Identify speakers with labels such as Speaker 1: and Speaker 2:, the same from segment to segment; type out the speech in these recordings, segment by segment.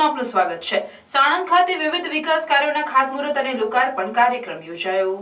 Speaker 1: ન્યૂઝમાં આપનું સ્વાગત છે। સાણંદ ખાતે વિવિધ વિકાસ કાર્યોના ખાતમુહૂર્ત અને લોકાર્પણ કાર્યક્રમ યોજાયો।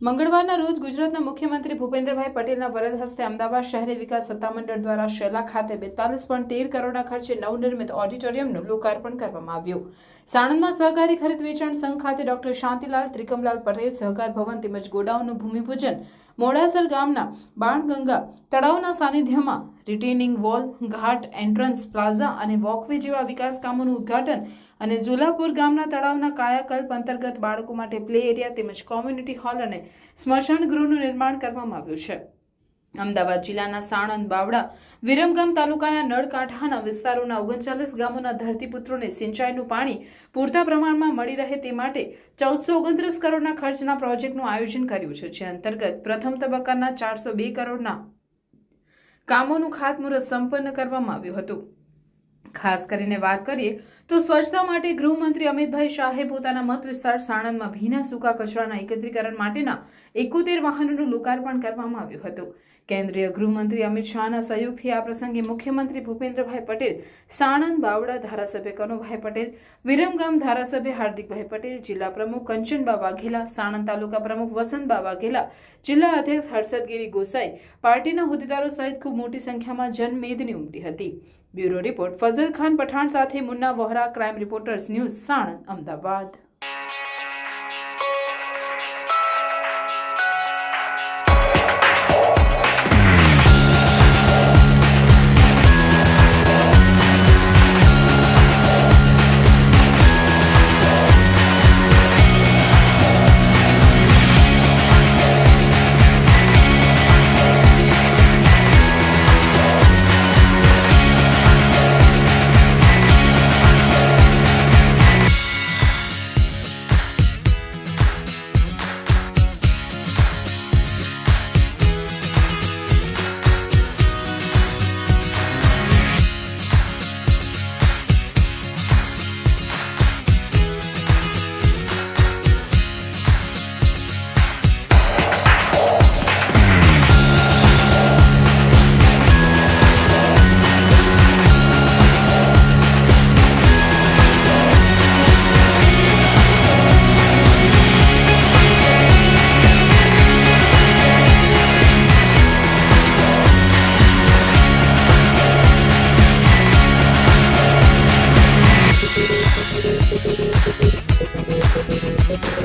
Speaker 1: મંગળવારના રોજ ગુજરાતના મુખ્યમંત્રી ભૂપેન્દ્રભાઈ પટેલના વરદ હસ્તે અમદાવાદ શહેરી વિકાસ સત્તામંડળ દ્વારા શેલા ખાતે 42.13 કરોડના ખર્ચે નવનિર્મિત ઓડિટોરિયમનું લોકાર્પણ કરવામાં આવ્યું। સાણંદમાં સહકારી ખરીદ વેચાણ સંઘ ખાતે ડોક્ટર શાંતિલાલ ત્રિકમલાલ પટેલ સહકાર ભવન તેમજ ગોડાઉનનું ભૂમિપૂજન, મોડાસર ગામના બાણગંગા તળાવના સાનિધ્યમાં રિટેનિંગ વોલ, ઘાટ, એન્ટ્રન્સ, પ્લાઝા અને વોકવે જેવા વિકાસ કામોનું ઉદ્ઘાટન અને ઝુલાપુર ગામના તળાવના કાયાકલ્પ અંતર્ગત બાળકો માટે પ્લે એરિયા તેમજ કોમ્યુનિટી હોલ અને સ્મશાન ગૃહનું નિર્માણ કરવામાં આવ્યું છે। અમદાવાદ જિલ્લાના સાણંદ, બાવડા, વિરમગામ તાલુકાના નળકાંઠાના વિસ્તારોના 39 ગામોના ધરતીપુત્રોને સિંચાઈનું પાણી પૂરતા પ્રમાણમાં મળી રહે તે માટે 1429 કરોડના ખર્ચના પ્રોજેક્ટનું આયોજન કર્યું છે, જે અંતર્ગત પ્રથમ તબક્કાના 402 કરોડના કામોનું ખાતમુહૂર્ત સંપન્ન કરવામાં આવ્યું હતું। ખાસ કરીને વાત કરીએ તો સ્વચ્છતા માટે ગૃહમંત્રી અમિતભાઈ શાહે પોતાના મત વિસ્તાર સાણંદમાં ભીના સૂકા કચરાના એકત્રીકરણ માટેના 71 વાહનોનું લોકાર્પણ કરવામાં આવ્યું હતું। કેન્દ્રીય ગૃહમંત્રી અમિત શાહના સહયોગથી આ પ્રસંગે મુખ્યમંત્રી ભૂપેન્દ્રભાઈ પટેલ, સાણંદ બાવડા ધારાસભ્ય કનુભાઈ પટેલ, વિરમગામ ધારાસભ્ય હાર્દિકભાઈ પટેલ, જિલ્લા પ્રમુખ કંચનબા વાઘેલા, સાણંદ તાલુકા પ્રમુખ વસંતબા વાઘેલા, જિલ્લા અધ્યક્ષ હર્ષદગીરી ગોસાઈ, પાર્ટીના હોદ્દેદારો સહિત ખૂબ મોટી સંખ્યામાં જનમેદની ઉમટી હતી। બ્યુરો રિપોર્ટ ફઝલ ખાન પઠાણ સાથે Munna Vohra, crime reporters news, Sanand, Ahmedabad.